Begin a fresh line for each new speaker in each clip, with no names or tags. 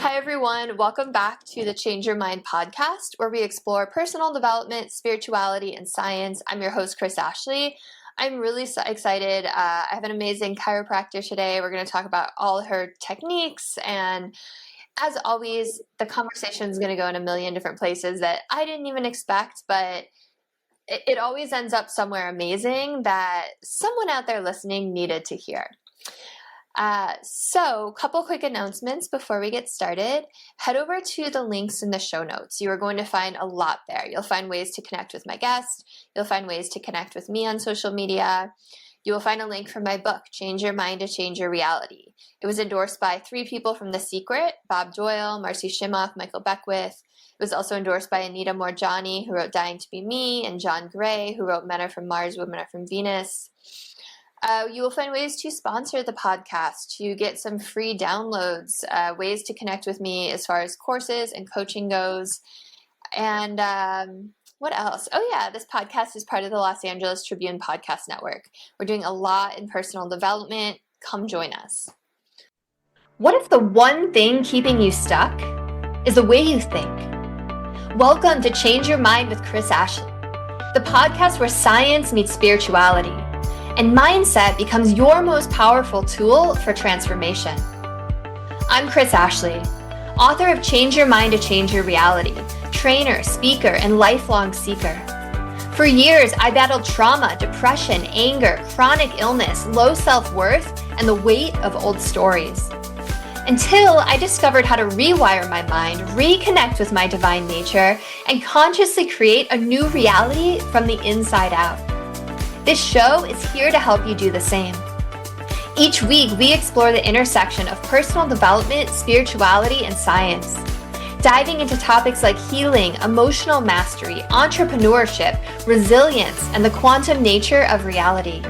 Hi, everyone. Welcome back to the Change Your Mind podcast, where we explore personal development, spirituality, and science. I'm your host, Chris Ashley. I'm really excited. I have an amazing chiropractor today. We're going to talk about all her techniques. And as always, the conversation is going to go in a million different places that I didn't even expect, but it always ends up somewhere amazing that someone out there listening needed to hear. So, couple quick announcements before we get started. Head over to the links in the show notes. You are going to find a lot there. You'll find ways to connect with my guest. You'll find ways to connect with me on social media. You will find a link for my book, Change Your Mind to Change Your Reality. It was endorsed by 3 people from The Secret: Bob Doyle, Marcy Shimoff, Michael Beckwith. It was also endorsed by Anita Morjani, who wrote Dying to Be Me, and John Gray, who wrote Men Are From Mars, Women Are From Venus. You will find ways to sponsor the podcast, to get some free downloads, ways to connect with me as far as courses and coaching goes. And what else? Oh yeah, this podcast is part of the Los Angeles Tribune Podcast Network. We're doing a lot in personal development. Come join us. What if the one thing keeping you stuck is the way you think? Welcome to Change Your Mind with Chris Ashley, the podcast where science meets spirituality and mindset becomes your most powerful tool for transformation. I'm Chris Ashley, author of Change Your Mind to Change Your Reality, trainer, speaker, and lifelong seeker. For years, I battled trauma, depression, anger, chronic illness, low self-worth, and the weight of old stories. Until I discovered how to rewire my mind, reconnect with my divine nature, and consciously create a new reality from the inside out. This show is here to help you do the same. Each week, we explore the intersection of personal development, spirituality, and science, diving into topics like healing, emotional mastery, entrepreneurship, resilience, and the quantum nature of reality.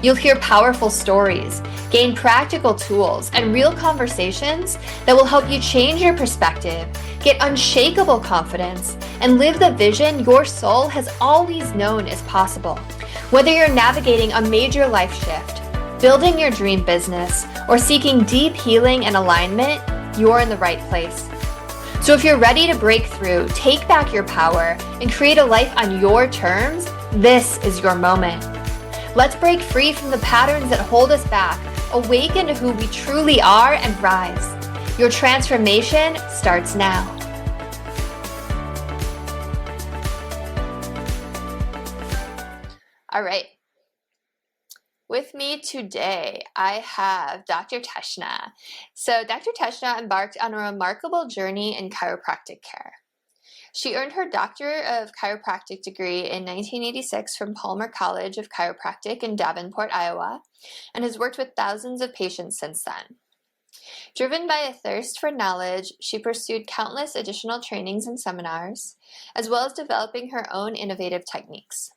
You'll hear powerful stories, gain practical tools, and real conversations that will help you change your perspective, get unshakable confidence, and live the vision your soul has always known is possible. Whether you're navigating a major life shift, building your dream business, or seeking deep healing and alignment, you're in the right place. So if you're ready to break through, take back your power, and create a life on your terms, this is your moment. Let's break free from the patterns that hold us back, awaken to who we truly are, and rise. Your transformation starts now. All right. With me today, I have Dr. Teshna. So Dr. Teshna embarked on a remarkable journey in chiropractic care. She earned her Doctor of Chiropractic degree in 1986 from Palmer College of Chiropractic in Davenport, Iowa, and has worked with thousands of patients since then. Driven by a thirst for knowledge, she pursued countless additional trainings and seminars, as well as developing her own innovative techniques.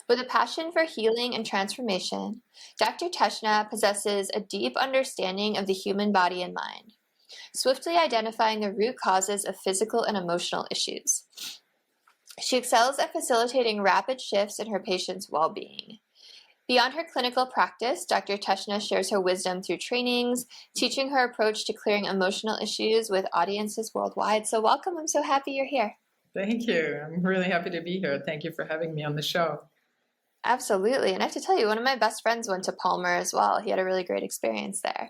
With a passion for healing and transformation, Dr. Teshna possesses a deep understanding of the human body and mind, swiftly identifying the root causes of physical and emotional issues. She excels at facilitating rapid shifts in her patients' well-being. Beyond her clinical practice, Dr. Teshna shares her wisdom through trainings, teaching her approach to clearing emotional issues with audiences worldwide. So welcome. I'm so happy you're here.
Thank you. I'm really happy to be here. Thank you for having me on the show.
Absolutely. And I have to tell you, one of my best friends went to Palmer as well. He had a really great experience there.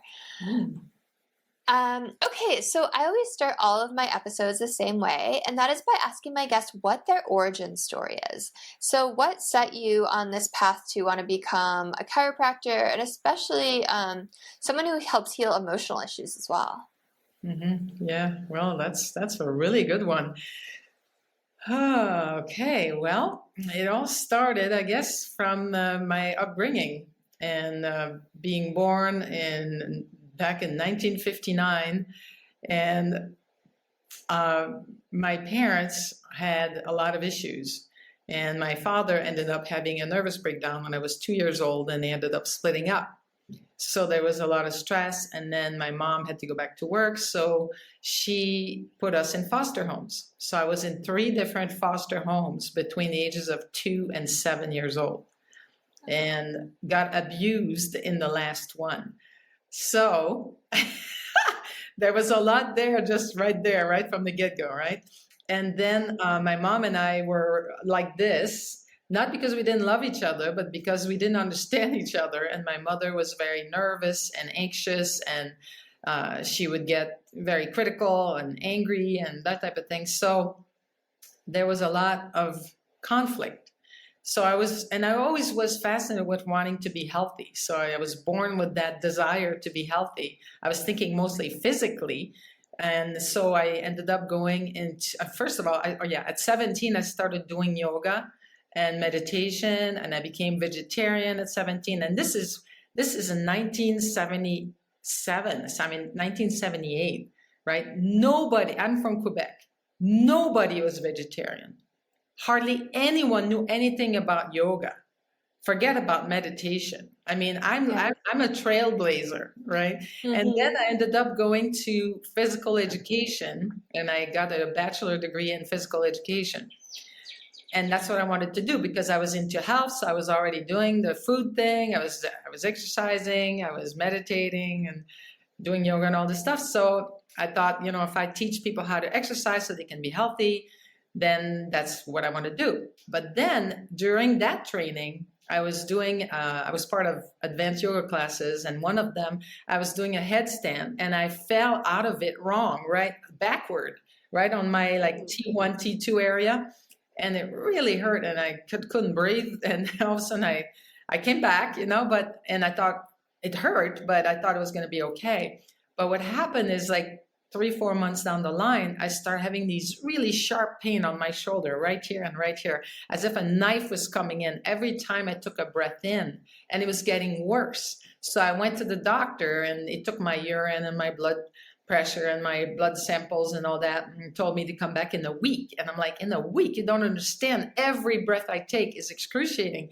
Okay, so I always start all of my episodes the same way, and that is by asking my guests what their origin story is. So what set you on this path to want to become a chiropractor, and especially someone who helps heal emotional issues as well?
Yeah, well, that's a really good one. Okay, well, it all started, I guess, from my upbringing and being born back in 1959, and my parents had a lot of issues, and my father ended up having a nervous breakdown when I was 2 years old, and they ended up splitting up. So there was a lot of stress, and then my mom had to go back to work, so she put us in foster homes. So I was in 3 different foster homes between the ages of 2 and 7 years old, and got abused in the last one. So there was a lot there, just right there, right from the get-go, right? And then my mom and I were like this, not because we didn't love each other, but because we didn't understand each other. And my mother was very nervous and anxious, and she would get very critical and angry and that type of thing. So there was a lot of conflict. So I always was fascinated with wanting to be healthy. So I was born with that desire to be healthy. I was thinking mostly physically. And so I ended up going into, first of all, at 17, I started doing yoga and meditation, and I became vegetarian at 17. And this is in 1977, 1978, right? Nobody, I'm from Quebec, nobody was vegetarian. Hardly anyone knew anything about yoga. Forget about meditation. I mean, I'm a trailblazer, right? Mm-hmm. And then I ended up going to physical education, and I got a bachelor degree in physical education. And that's what I wanted to do because I was into health. So I was already doing the food thing. I was exercising, I was meditating and doing yoga and all this stuff. So I thought, if I teach people how to exercise so they can be healthy, then that's what I want to do. But then during that training, I was part of advanced yoga classes, and one of them, I was doing a headstand, and I fell out of it wrong, right, backward, right on my T1, T2 area, and it really hurt, and I couldn't breathe, and all of a sudden I came back, and I thought it hurt, but I thought it was going to be okay. But what happened is 3-4 months down the line, I started having these really sharp pain on my shoulder, right here and right here, as if a knife was coming in every time I took a breath in, and it was getting worse. So I went to the doctor, and he took my urine and my blood pressure and my blood samples and all that, and told me to come back in a week. And I'm like, in a week? You don't understand. Every breath I take is excruciating.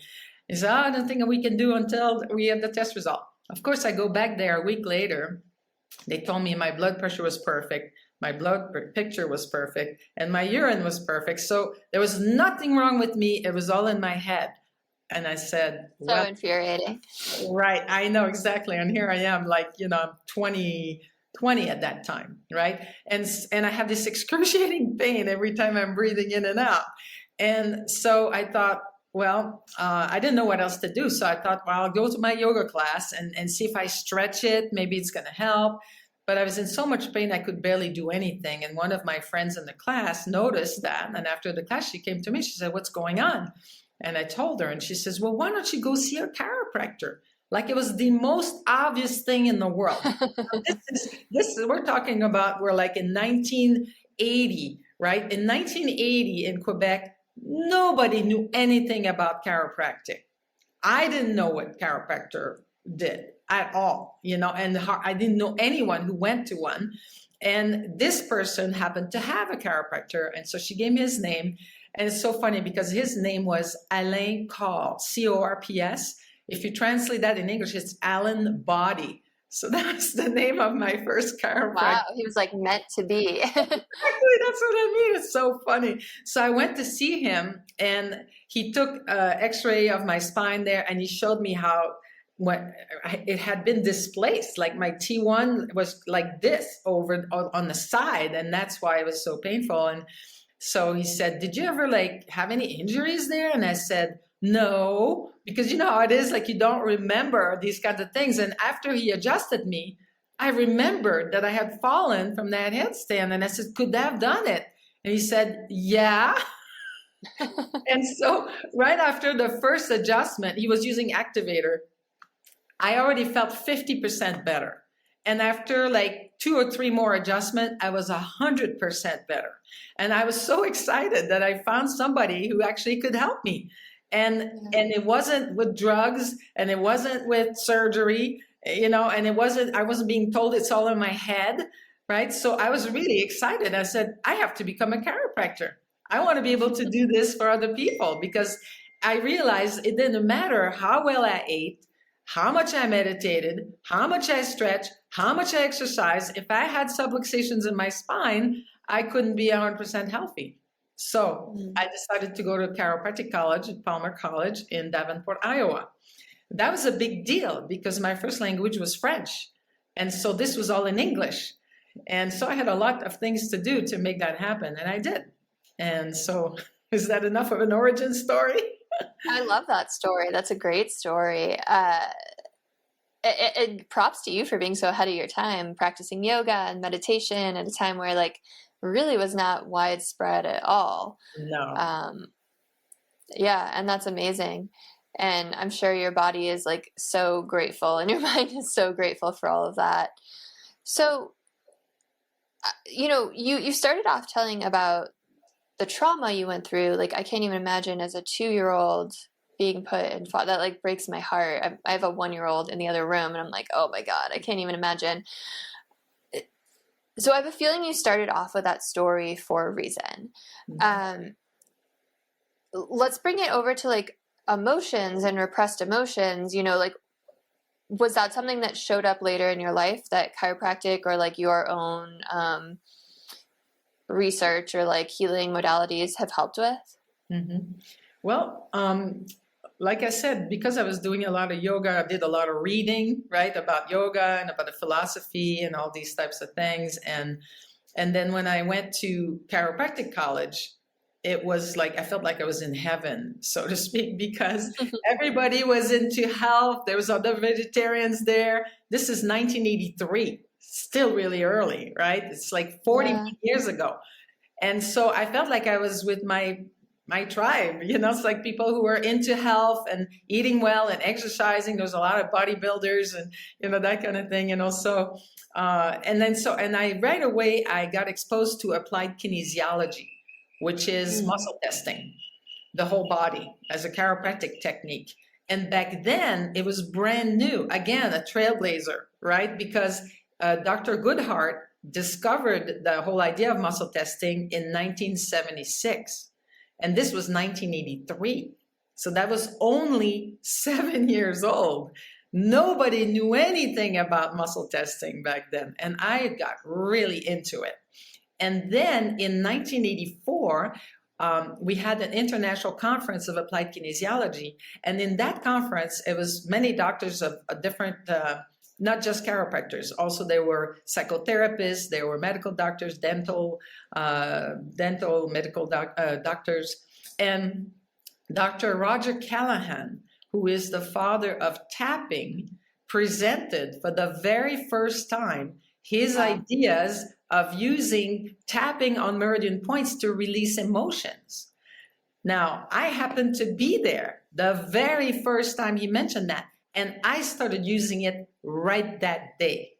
He said, I don't think we can do until we have the test result. Of course, I go back there a week later. They told me my blood pressure was perfect, my blood picture was perfect, and my urine was perfect. So there was nothing wrong with me. It was all in my head. And I said,
so infuriating.
Right. I know exactly. And here I am, I'm 20 at that time. Right. And I have this excruciating pain every time I'm breathing in and out. And so I thought, I didn't know what else to do. So I thought, I'll go to my yoga class and see if I stretch it. Maybe it's going to help. But I was in so much pain, I could barely do anything. And one of my friends in the class noticed that. And after the class, she came to me. She said, what's going on? And I told her. And she says, well, why don't you go see a chiropractor? Like it was the most obvious thing in the world. We're talking about, we're in 1980, right? In 1980 in Quebec, nobody knew anything about chiropractic. I didn't know what chiropractor did at all, and I didn't know anyone who went to one. And this person happened to have a chiropractor. And so she gave me his name. And it's so funny because his name was Alain Corps, Corps. If you translate that in English, it's Alan Body. So that's the name of my first chiropractor.
Wow, he was meant to be.
Exactly, that's what I mean. It's so funny. So I went to see him, and he took an X-ray of my spine there, and he showed me how it had been displaced. Like my T1 was like this over on the side, and that's why it was so painful. And so he said, "Did you ever have any injuries there?" And I said, no, because you know how it is, you don't remember these kinds of things. And after he adjusted me, I remembered that I had fallen from that headstand. And I said, could I have done it? And he said, yeah. And so right after the first adjustment, he was using activator. I already felt 50% better. And after 2 or 3 more adjustments, I was 100% better. And I was so excited that I found somebody who actually could help me. And it wasn't with drugs, and it wasn't with surgery, and I wasn't being told it's all in my head, right? So I was really excited. I said, I have to become a chiropractor. I want to be able to do this for other people, because I realized it didn't matter how well I ate, how much I meditated, how much I stretched, how much I exercised. If I had subluxations in my spine, I couldn't be 100% healthy. So I decided to go to chiropractic college at Palmer College in Davenport, Iowa. That was a big deal because my first language was French. And so this was all in English. And so I had a lot of things to do to make that happen, and I did. And so, is that enough of an origin story?
I love that story. That's a great story. Props to you for being so ahead of your time, practicing yoga and meditation at a time where like really was not widespread at all.
No.
Yeah, and that's amazing. And I'm sure your body is like so grateful and your mind is so grateful for all of that. So, you started off telling about the trauma you went through. Like, I can't even imagine as a 2-year-old being put in that like breaks my heart. I have a 1-year-old in the other room and I'm like, oh my God, I can't even imagine. So I have a feeling you started off with that story for a reason. Let's bring it over to like emotions and repressed emotions, like, was that something that showed up later in your life that chiropractic or like your own research or like healing modalities have helped with?
Mm-hmm. Well, like I said, because I was doing a lot of yoga, I did a lot of reading, right, about yoga and about the philosophy and all these types of things. And then when I went to chiropractic college, it was like I felt like I was in heaven, so to speak, because everybody was into health. There was other vegetarians there. This is 1983, still really early, right? It's like 40 years ago. And so I felt like I was with my tribe, it's like people who are into health and eating well and exercising. There's a lot of bodybuilders and, that kind of thing, so, and I right away, I got exposed to applied kinesiology, which is muscle testing, the whole body as a chiropractic technique. And back then it was brand new, again, a trailblazer, right? Because Dr. Goodhart discovered the whole idea of muscle testing in 1976. And this was 1983. So that was only 7 years old. Nobody knew anything about muscle testing back then. And I got really into it. And then in 1984, we had an international conference of applied kinesiology. And in that conference, it was many doctors of different, not just chiropractors. Also, there were psychotherapists, there were medical doctors, dental medical doctors. And Dr. Roger Callahan, who is the father of tapping, presented for the very first time his ideas of using tapping on meridian points to release emotions. Now, I happened to be there the very first time he mentioned that, and I started using it right that day.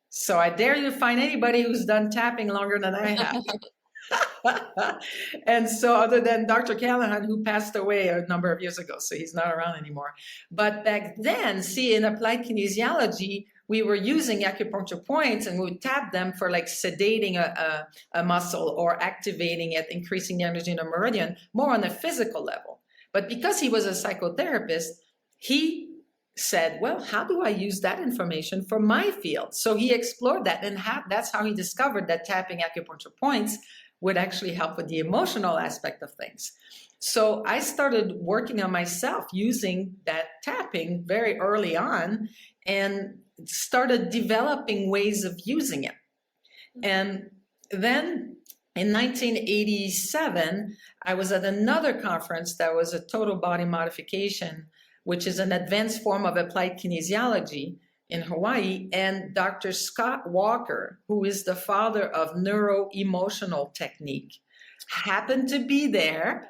So I dare you to find anybody who's done tapping longer than I have. And so other than Dr. Callahan, who passed away a number of years ago, so he's not around anymore. But back then, see, in applied kinesiology, we were using acupuncture points and we would tap them for like sedating a muscle or activating it, increasing the energy in a meridian, more on a physical level. But because he was a psychotherapist, he said, well, how do I use that information for my field? So he explored that, and that's how he discovered that tapping acupuncture points would actually help with the emotional aspect of things. So I started working on myself using that tapping very early on and started developing ways of using it. And then in 1987, I was at another conference that was a total body modification, which is an advanced form of applied kinesiology in Hawaii. And Dr. Scott Walker, who is the father of neuro-emotional technique, happened to be there.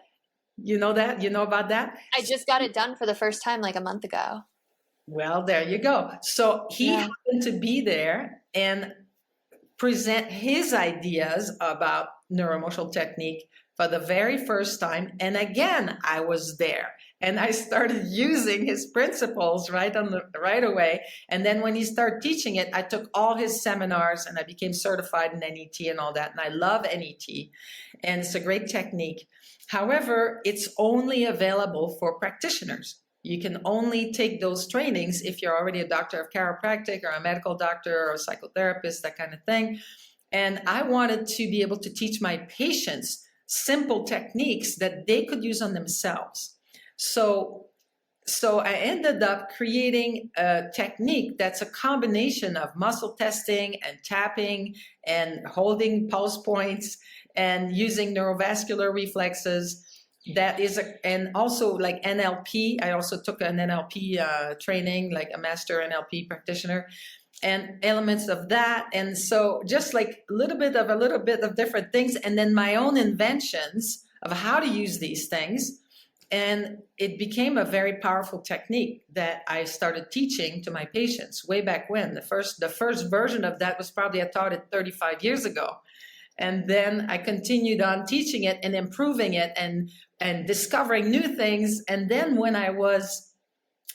You know that? You know about that?
I just got it done for the first time like a month ago.
Well, there you go. So he happened to be there and present his ideas about neuroemotional technique for the very first time. And again, I was there and I started using his principles right away. And then when he started teaching it, I took all his seminars and I became certified in NET and all that. And I love NET and it's a great technique. However, it's only available for practitioners. You can only take those trainings if you're already a doctor of chiropractic or a medical doctor or a psychotherapist, that kind of thing. And I wanted to be able to teach my patients simple techniques that they could use on themselves. So so I ended up creating a technique that's a combination of muscle testing and tapping and holding pulse points and using neurovascular reflexes. That is and also like NLP. I also took an NLP training, like a master NLP practitioner, and elements of that. And so just like a little bit of different things, and then my own inventions of how to use these things. And it became a very powerful technique that I started teaching to my patients way back when. The first version of that was probably I taught it 35 years ago. And then I continued on teaching it and improving it and discovering new things. And then when I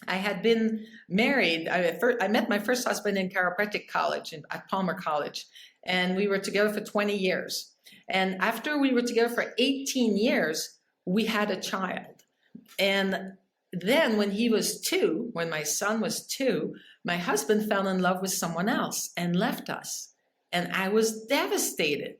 had been married, I met my first husband in chiropractic college at Palmer College. And we were together for 20 years. And after we were together for 18 years, we had a child. And then when when my son was 2, my husband fell in love with someone else and left us. And I was devastated.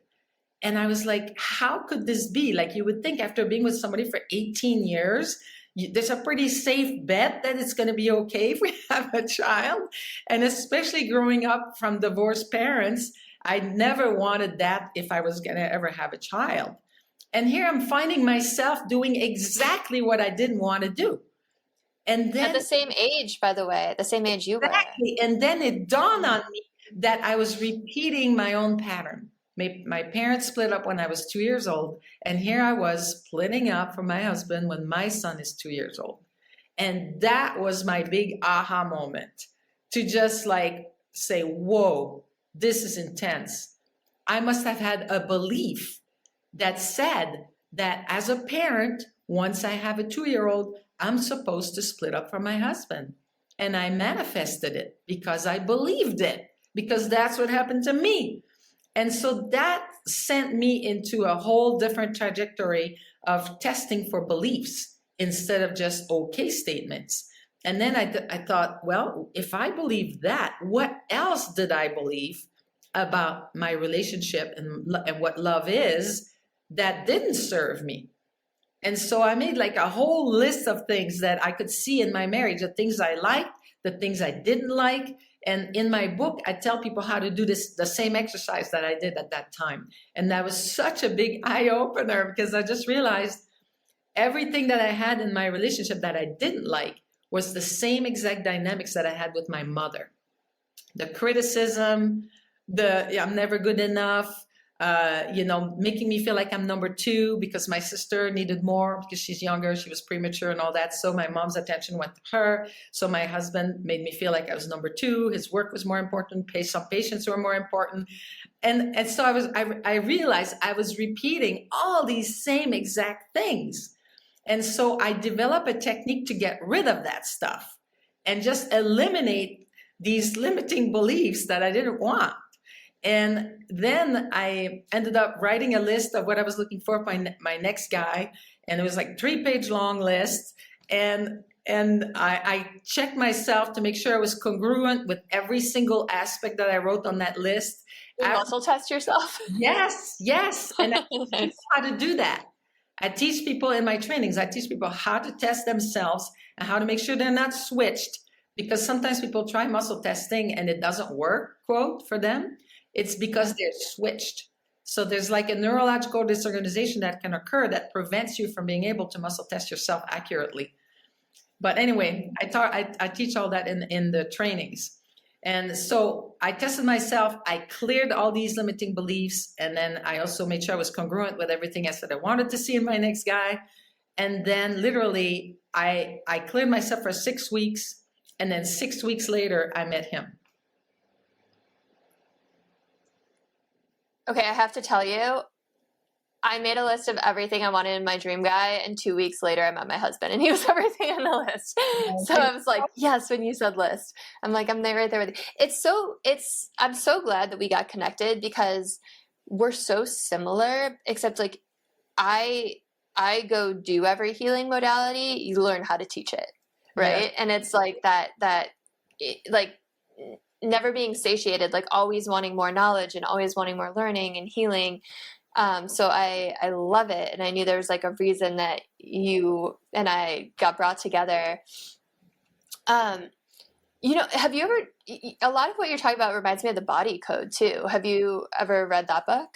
And I was like, how could this be? Like, you would think after being with somebody for 18 years, there's a pretty safe bet that it's going to be okay if we have a child. And especially growing up from divorced parents, I never wanted that if I was going to ever have a child. And here I'm finding myself doing exactly what I didn't want to do. And then
at the same age, by the way, the same age you were.
Exactly. And then it dawned on me that I was repeating my own pattern. My parents split up when I was 2 years old. And here I was splitting up from my husband when my son is 2 years old. And that was my big aha moment, to just like say, whoa, this is intense. I must have had a belief that said that as a parent, once I have a 2-year-old, I'm supposed to split up from my husband. And I manifested it because I believed it, because that's what happened to me. And so that sent me into a whole different trajectory of testing for beliefs instead of just okay statements. And then I thought, well, if I believe that, what else did I believe about my relationship and what love is that didn't serve me? And so I made like a whole list of things that I could see in my marriage, the things I liked, the things I didn't like. And in my book, I tell people how to do the same exercise that I did at that time. And that was such a big eye opener, because I just realized everything that I had in my relationship that I didn't like was the same exact dynamics that I had with my mother. The criticism, I'm never good enough, making me feel like I'm number 2 because my sister needed more because she's younger, she was premature and all that. So my mom's attention went to her. So my husband made me feel like I was number 2. His work was more important. Some patients were more important. And so I realized I was repeating all these same exact things. And so I developed a technique to get rid of that stuff and just eliminate these limiting beliefs that I didn't want. And then I ended up writing a list of what I was looking for my next guy. And it was like 3-page long list. And I checked myself to make sure I was congruent with every single aspect that I wrote on that list.
You muscle test yourself?
Yes. And I teach people how to do that. I teach people in my trainings, I teach people how to test themselves and how to make sure they're not switched. Because sometimes people try muscle testing and it doesn't work, quote, for them. It's because they're switched. So there's like a neurological disorganization that can occur that prevents you from being able to muscle test yourself accurately. But anyway, I teach all that in the trainings. And so I tested myself, I cleared all these limiting beliefs, and then I also made sure I was congruent with everything else that I wanted to see in my next guy. And then literally I cleared myself for 6 weeks, and then 6 weeks later I met him.
Okay, I have to tell you, I made a list of everything I wanted in my dream guy, and 2 weeks later I met my husband, and he was everything on the list. So I was like, yes, when you said list, I'm like, I'm there, right there with you. I'm so glad that we got connected, because we're so similar, except like I go do every healing modality, you learn how to teach it, right? Yeah. And it's like that like never being satiated, like always wanting more knowledge and always wanting more learning and healing. So I love it. And I knew there was like a reason that you and I got brought together. Um, have you ever, a lot of what you're talking about reminds me of the Body Code too. Have you ever read that book?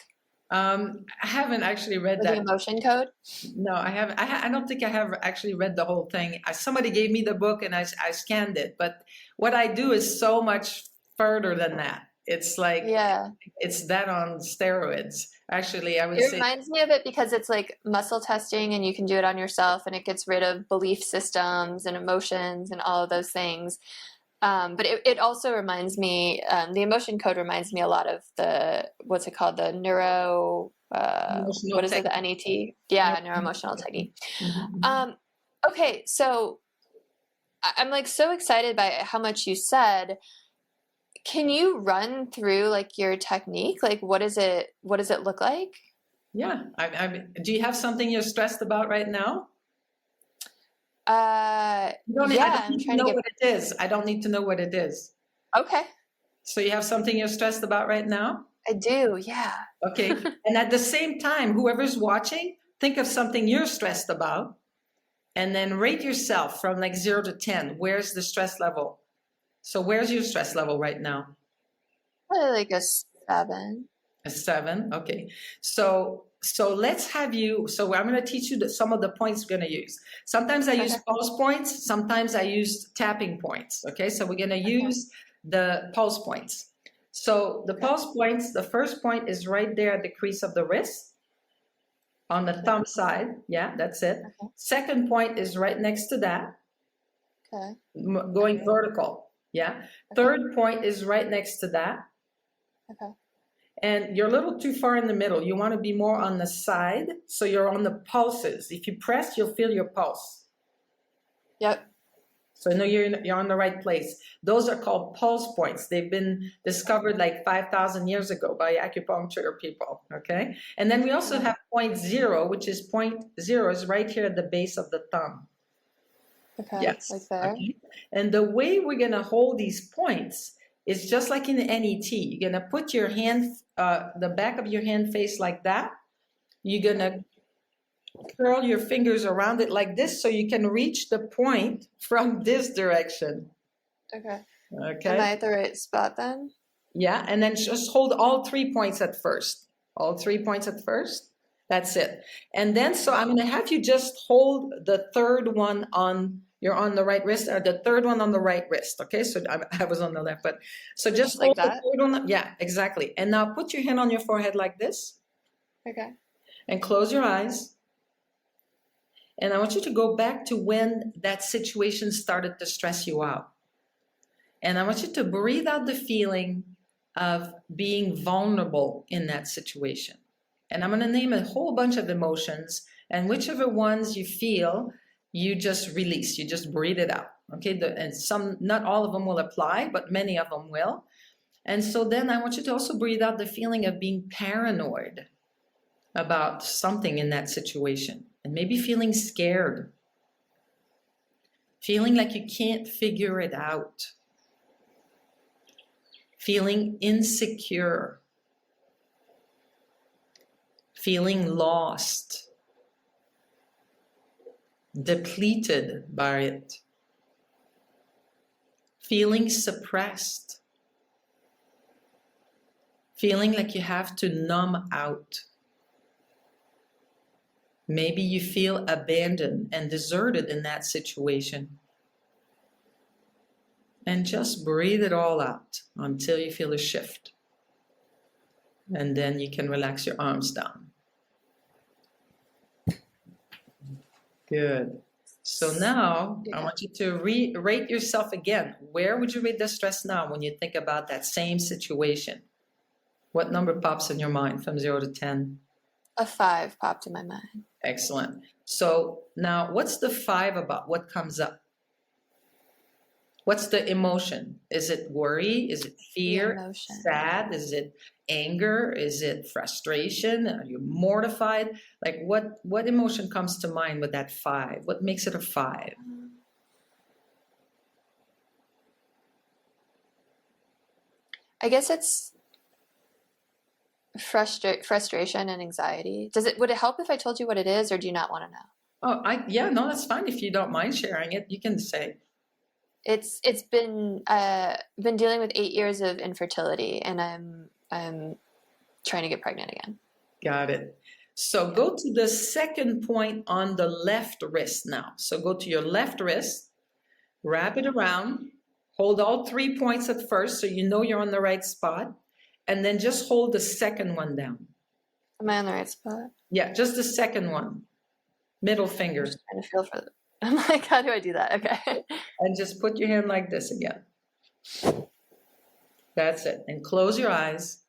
I haven't actually read
Or the
that.
Emotion Code?
No, I haven't. I don't think I have actually read the whole thing. Somebody gave me the book and I scanned it. But what I do is so much further than that. It's like,
Yeah.
it's that on steroids. Actually, I would
It
say,
reminds me of it because it's like muscle testing and you can do it on yourself and it gets rid of belief systems and emotions and all of those things. But it also reminds me, the emotion code reminds me a lot of what's it called? The
emotional
what is it? The
technique.
NET? Yeah, neuroemotional technique.
Mhm.
Okay, so I'm like so excited by how much you said. Can you run through like your technique? Like what does it look like?
Yeah. Do you have something you're stressed about right now? I
Yeah,
don't
I'm
need to
trying to
know
get
what it is. I don't need to know what it is.
okay.
So you have something you're stressed about right now?
I do, yeah.
Okay. And at the same time, whoever's watching, think of something you're stressed about and then rate yourself from like 0 to 10. Where's the stress level? So where's your stress level right now?
Probably like a 7.
A 7. Okay. So let's have you. So I'm going to teach you some of the points we're going to use. Sometimes I use
Okay.
pulse points. Sometimes I use tapping points. Okay. So we're going to
Okay.
use the pulse points. So the
Okay.
pulse points, the first point is right there at the crease of the wrist on the thumb side. Yeah, that's it.
Okay.
Second point is right next to that,
Okay.
going vertical. Yeah. Third point is right next to that.
Okay.
And you're a little too far in the middle. You want to be more on the side, so you're on the pulses. If you press, you'll feel your pulse.
Yep.
So I know you're on the right place. Those are called pulse points. They've been discovered like 5,000 years ago by acupuncture people, okay? And then we also have point 0, which is point 0 is right here at the base of the thumb.
Okay.
Yes.
Like there.
Okay. And the way we're going to hold these points is just like in the NET. You're going to put your hand, the back of your hand face like that. You're going to curl your fingers around it like this so you can reach the point from this direction.
Okay.
Okay.
Am I at the right spot then?
Yeah. And then just hold all 3 points at first. All 3 points at first. That's it. And then, so I'm going to have you just hold the third one you're on the right wrist, or the third one on the right wrist. Okay. So I was on the left, but so just
like
hold
that?
the third one. Yeah, exactly. And now put your hand on your forehead like this.
Okay.
And close your eyes. And I want you to go back to when that situation started to stress you out. And I want you to breathe out the feeling of being vulnerable in that situation. And I'm going to name a whole bunch of emotions, and whichever ones you feel, you just release, you just breathe it out. Okay. And not all of them will apply, but many of them will. And so then I want you to also breathe out the feeling of being paranoid about something in that situation, and maybe feeling scared, feeling like you can't figure it out, feeling insecure, feeling lost, depleted by it, feeling suppressed, feeling like you have to numb out. Maybe you feel abandoned and deserted in that situation. And just breathe it all out until you feel a shift. And then you can relax your arms down. Good. So now I want you to rate yourself again. Where would you rate the stress now when you think about that same situation? What number pops in your mind from 0 to 10?
A 5 popped in my mind.
Excellent. So now what's the 5 about? What comes up? What's the emotion? Is it worry? Is it fear? Sad? Is it anger? Is it frustration? Are you mortified? Like what emotion comes to mind with that 5? What makes it a 5?
I guess it's frustration and anxiety. Would it help if I told you what it is, or do you not want to know?
Oh, yeah, no, that's fine if you don't mind sharing it. You can say.
It's been dealing with 8 years of infertility, and I'm trying to get pregnant again.
Got it. So go to the second point on the left wrist now. So go to your left wrist, wrap it around, hold all 3 points at first so you know you're on the right spot, and then just hold the second one down.
Am I on the right spot?
Yeah, just the second one. Middle finger.
I'm just trying to feel for it. I'm like, how do I do that? Okay.
And just put your hand like this again. That's it. And close your eyes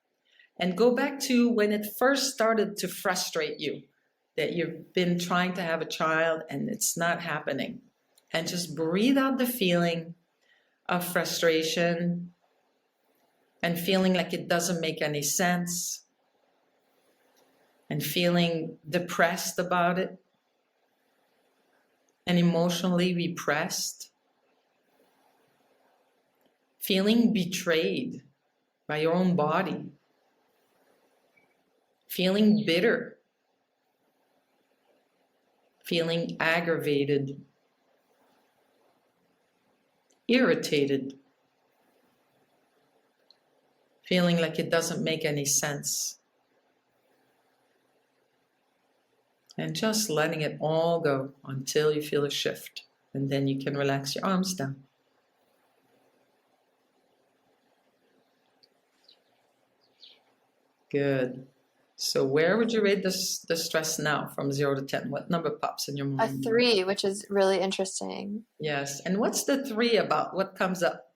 and go back to when it first started to frustrate you, that you've been trying to have a child and it's not happening. And just breathe out the feeling of frustration and feeling like it doesn't make any sense and feeling depressed about it and emotionally repressed, feeling betrayed by your own body, feeling bitter, feeling aggravated, irritated, feeling like it doesn't make any sense. And just letting it all go until you feel a shift. And then you can relax your arms down. Good. So where would you rate the stress now from 0 to 10? What number pops in your mind?
A 3, which is really interesting.
Yes. And what's the 3 about? What comes up?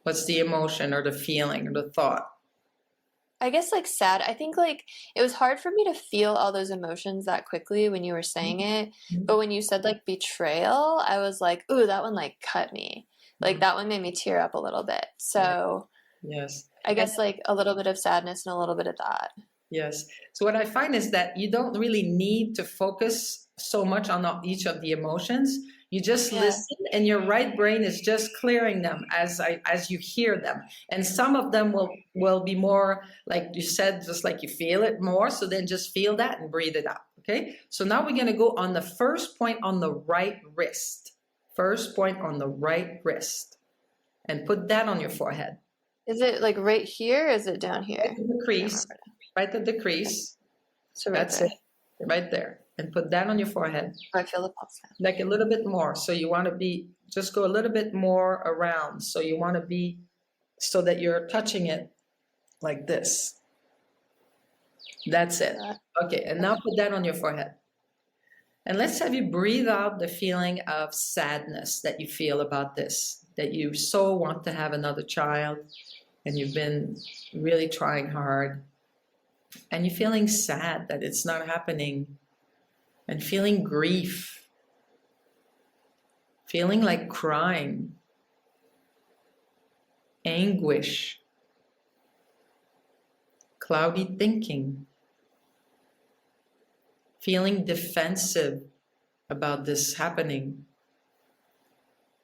What's the emotion or the feeling or the thought?
I guess like sad. I think like it was hard for me to feel all those emotions that quickly when you were saying it. But when you said like betrayal, I was like, ooh, that one like cut me. Like that one made me tear up a little bit. So
yes,
I guess like a little bit of sadness and a little bit of that.
Yes. So what I find is that you don't really need to focus so much on each of the emotions. You just listen, and your right brain is just clearing them as you hear them. And some of them will be more, like you said, just like you feel it more. So then just feel that and breathe it out. Okay. So now we're going to go on the first point on the right wrist. First point on the right wrist. And put that on your forehead.
Is it like right here? Or is it down here?
Right at the crease. Right at the crease.
So
that's it. Right there. And put that on your forehead.
I feel the pulse now.
Like a little bit more. So you want to just go a little bit more around. So you want to be, so that you're touching it like this. That's it. Okay. And now put that on your forehead. And let's have you breathe out the feeling of sadness that you feel about this, that you so want to have another child and you've been really trying hard and you're feeling sad that it's not happening. And feeling grief, feeling like crying, anguish, cloudy thinking, feeling defensive about this happening,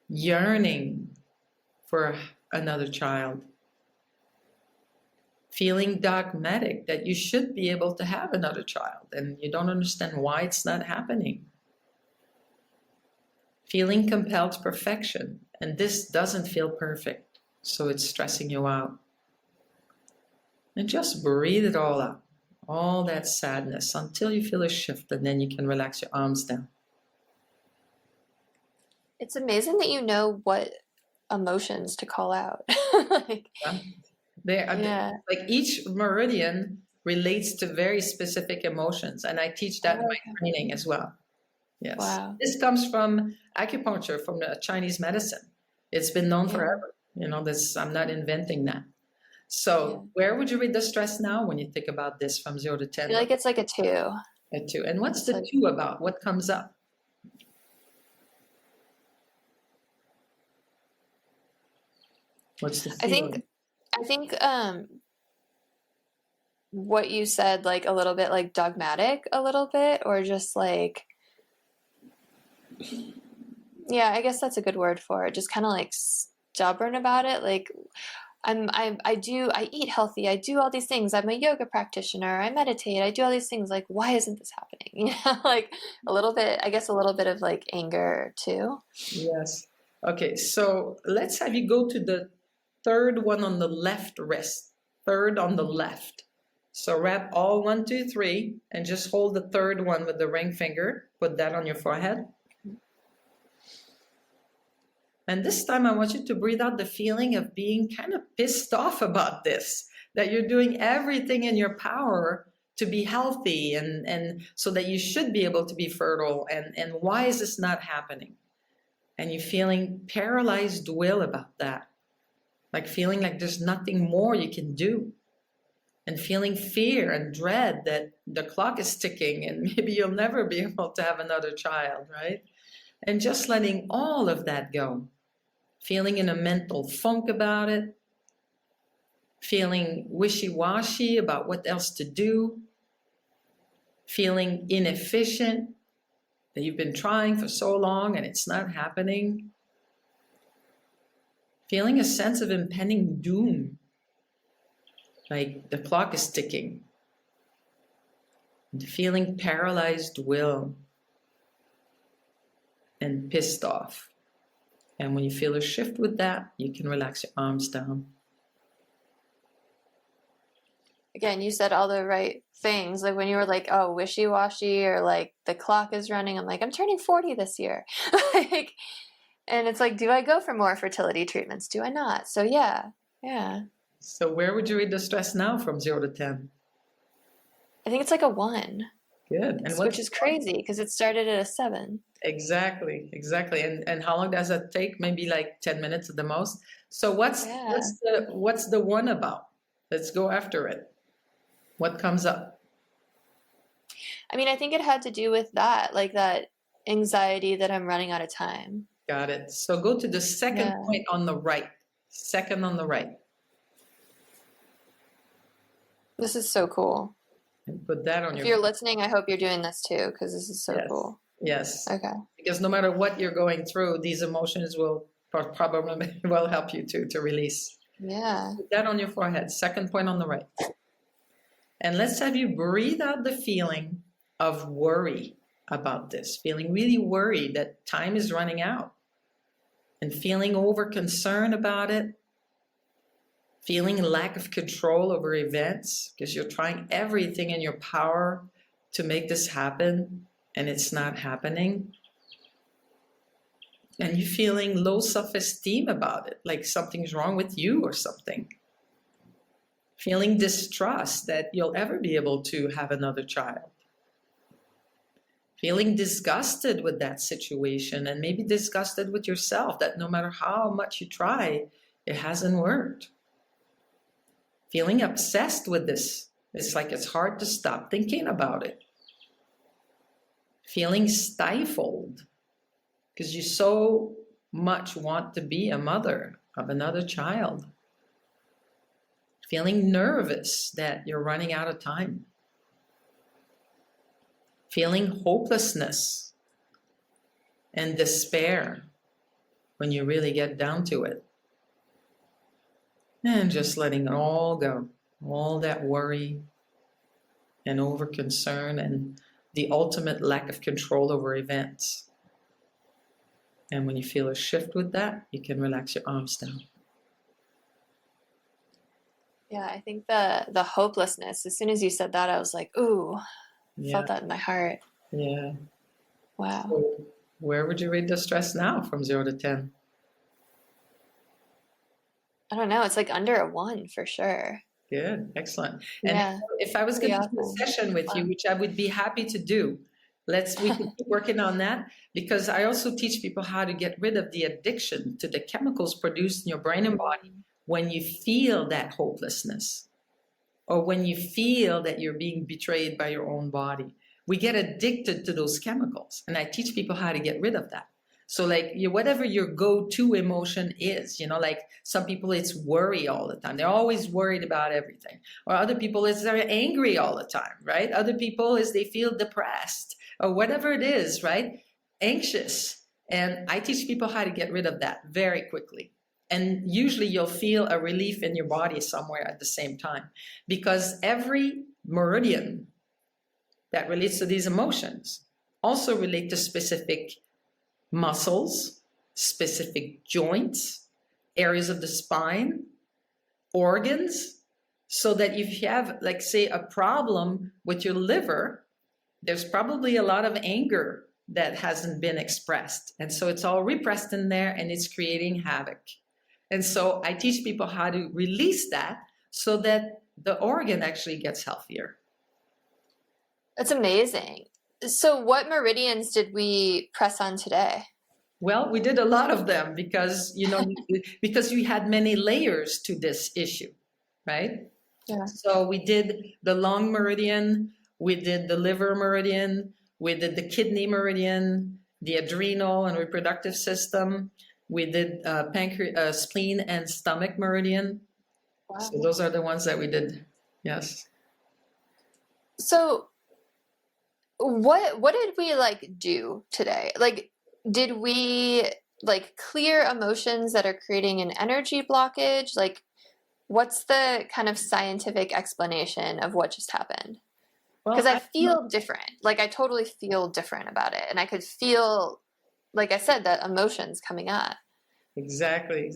yearning for another child, feeling dogmatic that you should be able to have another child and you don't understand why it's not happening. Feeling compelled to perfection, and this doesn't feel perfect, so it's stressing you out. And just breathe it all out, all that sadness until you feel a shift, and then you can relax your arms down.
It's amazing that you know what emotions to call out.
Like each meridian relates to very specific emotions, and I teach that in my training as well. Yes.
Wow.
This comes from acupuncture, from the Chinese medicine. It's been known forever. You know, I'm not inventing that. So where would you rate the stress now when you think about this from 0 to 10?
I feel like it's like a 2.
A 2. And what's the 2 about? What comes up? What's the feeling?
I think what you said, like a little bit like dogmatic a little bit, or just like, I guess that's a good word for it. Just kind of like stubborn about it. Like I eat healthy. I do all these things. I'm a yoga practitioner. I meditate. I do all these things. Like, why isn't this happening? Like a little bit, I guess a little bit of like anger too.
Yes. Okay, so let's have you go to the third one on the left wrist. Third on the left. So wrap all 1, 2, 3 and just hold the third one with the ring finger. Put that on your forehead. And this time I want you to breathe out the feeling of being kind of pissed off about this, that you're doing everything in your power to be healthy and so that you should be able to be fertile. And why is this not happening? And you're feeling paralyzed will about that. Like feeling like there's nothing more you can do. And feeling fear and dread that the clock is ticking and maybe you'll never be able to have another child, right? And just letting all of that go. Feeling in a mental funk about it. Feeling wishy-washy about what else to do. Feeling inefficient, that you've been trying for so long and it's not happening. Feeling a sense of impending doom. Like the clock is ticking. And feeling paralyzed will and pissed off. And when you feel a shift with that, you can relax your arms down.
Again, you said all the right things. Like when you were like, oh, wishy-washy, or like the clock is running. I'm like, I'm turning 40 this year. Like, and it's like, do I go for more fertility treatments? Do I not? So yeah.
So where would you rate the stress now from 0 to 10?
I think it's like a 1.
Good. And
which is crazy because it started at a 7.
Exactly. And how long does that take? Maybe like 10 minutes at the most. So what's the 1 about? Let's go after it. What comes up?
I mean, I think it had to do with that, like that anxiety that I'm running out of time.
Got it. So go to the second point on the right. Second on the right.
This is so cool.
And put that on
If you're listening, I hope you're doing this too, because this is so cool.
Yes.
Okay.
Because no matter what you're going through, these emotions will probably help you to release.
Yeah.
Put that on your forehead. Second point on the right. And let's have you breathe out the feeling of worry about this. Feeling really worried that time is running out. And feeling over concerned about it. Feeling lack of control over events because you're trying everything in your power to make this happen and it's not happening. And you're feeling low self-esteem about it, like something's wrong with you or something. Feeling distrust that you'll ever be able to have another child. Feeling disgusted with that situation and maybe disgusted with yourself that no matter how much you try, it hasn't worked. Feeling obsessed with this. It's like it's hard to stop thinking about it. Feeling stifled because you so much want to be a mother of another child. Feeling nervous that you're running out of time. Feeling hopelessness and despair when you really get down to it. And just letting it all go. All that worry and over concern and the ultimate lack of control over events. And when you feel a shift with that, you can relax your arms down.
Yeah, I think the hopelessness, as soon as you said that, I was like, ooh, felt that in my heart.
Yeah.
Wow.
So where would you rate the stress now from 0 to 10?
I don't know. It's like under a 1 for sure.
Good. Excellent. And if I was going to do a session with you, which I would be happy to do, we can keep working on that because I also teach people how to get rid of the addiction to the chemicals produced in your brain and body when you feel that hopelessness or when you feel that you're being betrayed by your own body. We get addicted to those chemicals, and I teach people how to get rid of that. So like whatever your go-to emotion is, like some people it's worry all the time. They're always worried about everything. Or other people they're angry all the time, right? Other people they feel depressed or whatever it is, right? Anxious. And I teach people how to get rid of that very quickly. And usually you'll feel a relief in your body somewhere at the same time, because every meridian that relates to these emotions also relate to specific muscles, specific joints, areas of the spine, organs, so that if you have, like, say, a problem with your liver, there's probably a lot of anger that hasn't been expressed. And so it's all repressed in there and it's creating havoc. And so I teach people how to release that so that the organ actually gets healthier.
That's amazing. So what meridians did we press on today?
Well, we did a lot of them because, because we had many layers to this issue, right?
Yeah.
So we did the lung meridian, we did the liver meridian, we did the kidney meridian, the adrenal and reproductive system. We did spleen and stomach meridian. Wow. So those are the ones that we did. Yes.
So what did we do today? Did we clear emotions that are creating an energy blockage? What's the kind of scientific explanation of what just happened? Because I feel different. I totally feel different about it. And I could feel, like I said, that emotions coming up.
Exactly.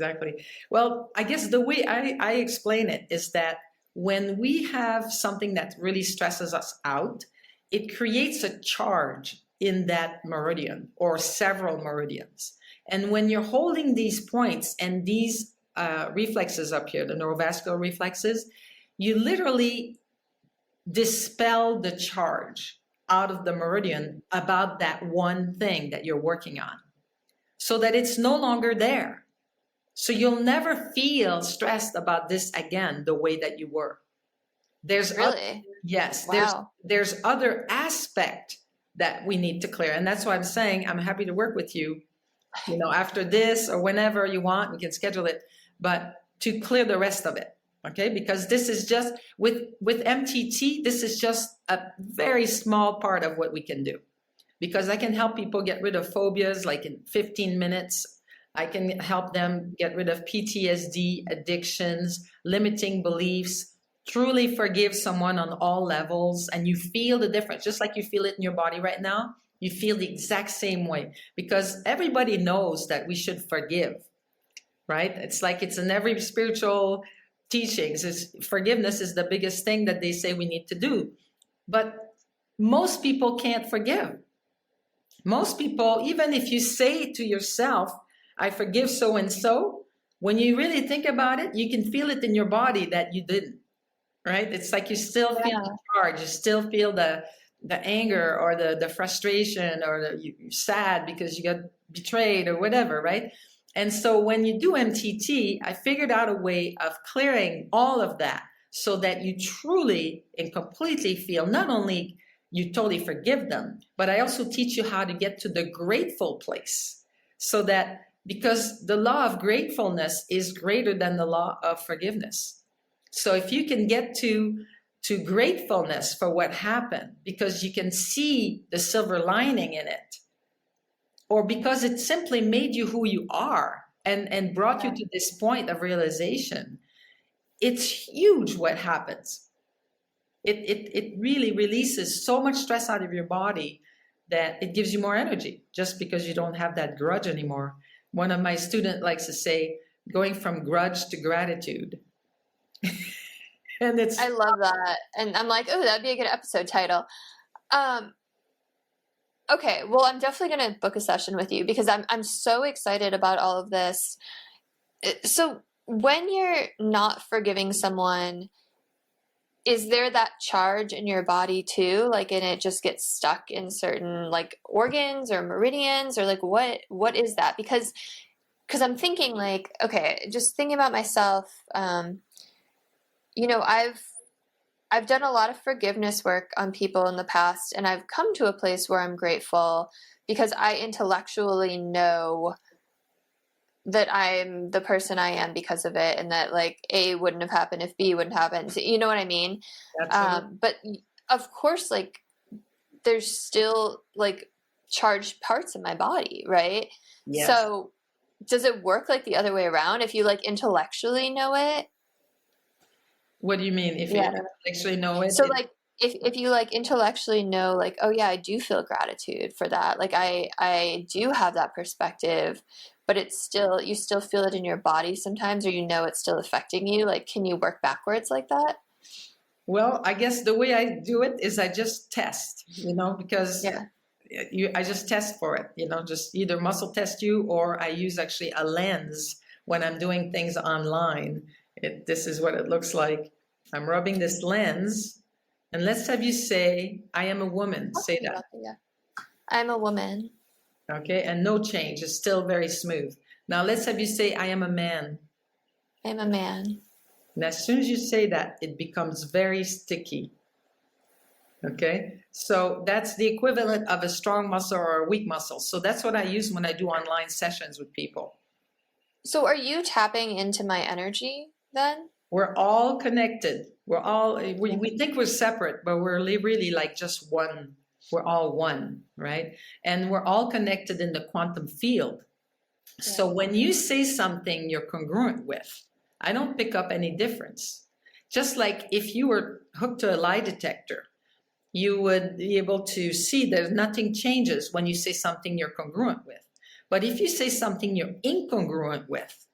Well, I guess the way I explain it is that when we have something that really stresses us out, it creates a charge in that meridian or several meridians. And when you're holding these points and these reflexes up here, the neurovascular reflexes, you literally dispel the charge out of the meridian about that one thing that you're working on, so that it's no longer there. So you'll never feel stressed about this again the way that you were. There's
really?
Yes.
Wow.
There's other aspect that we need to clear. And that's why I'm saying I'm happy to work with you, after this or whenever you want, we can schedule it, but to clear the rest of it. Okay, because this is just with MTT, this is just a very small part of what we can do. Because I can help people get rid of phobias in 15 minutes. I can help them get rid of PTSD, addictions, limiting beliefs, truly forgive someone on all levels, and you feel the difference, just like you feel it in your body right now. You feel the exact same way, because everybody knows that we should forgive, right? It's in every spiritual teachings. Forgiveness is the biggest thing that they say we need to do. But most people can't forgive. Most people, even if you say to yourself, I forgive so-and-so, when you really think about it, you can feel it in your body that you didn't, right? It's like you still feel the charge, you still feel the anger or the frustration, or you're sad because you got betrayed or whatever, right? And so when you do MTT, I figured out a way of clearing all of that so that you truly and completely feel not only you totally forgive them, but I also teach you how to get to the grateful place, so that, because the law of gratefulness is greater than the law of forgiveness. So if you can get to gratefulness for what happened, because you can see the silver lining in it, or because it simply made you who you are and brought you to this point of realization, it's huge what happens. It really releases so much stress out of your body that it gives you more energy, just because you don't have that grudge anymore. One of my students likes to say, going from grudge to gratitude. And
I love that. And I'm like, oh, that'd be a good episode title. Okay, well, I'm definitely going to book a session with you, because I'm so excited about all of this. So when you're not forgiving someone, is there that charge in your body too? And it just gets stuck in certain organs or meridians, or what is that? Because I'm thinking okay, just thinking about myself, I've done a lot of forgiveness work on people in the past, and I've come to a place where I'm grateful because I intellectually know that I'm the person I am because of it, and that A wouldn't have happened if B wouldn't happen. So, you know what I mean? But of course, there's still charged parts in my body, right?
Yes.
So does it work like the other way around? If you like intellectually know it?
What do you mean? If you
Yeah.
actually know it?
So like if you like intellectually know like, oh yeah, I do feel gratitude for that. Like I do have that perspective, but it's still, you still feel it in your body sometimes, or you know it's still affecting you. Like, can you work backwards like that?
Well, I guess the way I do it is I just test, because
Yeah.
I just test for it, just either muscle test you, or I use actually a lens when I'm doing things online. This is what it looks like. I'm rubbing this lens, and let's have you say, I am a woman. Say that.
Yeah. I'm a woman.
Okay, and no change. It's still very smooth. Now let's have you say, I am a man.
I'm a man.
And as soon as you say that, it becomes very sticky. Okay, so that's the equivalent of a strong muscle or a weak muscle. So that's what I use when I do online sessions with people.
So are you tapping into my energy then?
We're all connected. We think we're separate, but we're really like just one. We're all one, right? And we're all connected in the quantum field. So when you say something you're congruent with, I don't pick up any difference. Just like if you were hooked to a lie detector, you would be able to see that nothing changes when you say something you're congruent with. But if you say something you're incongruent with,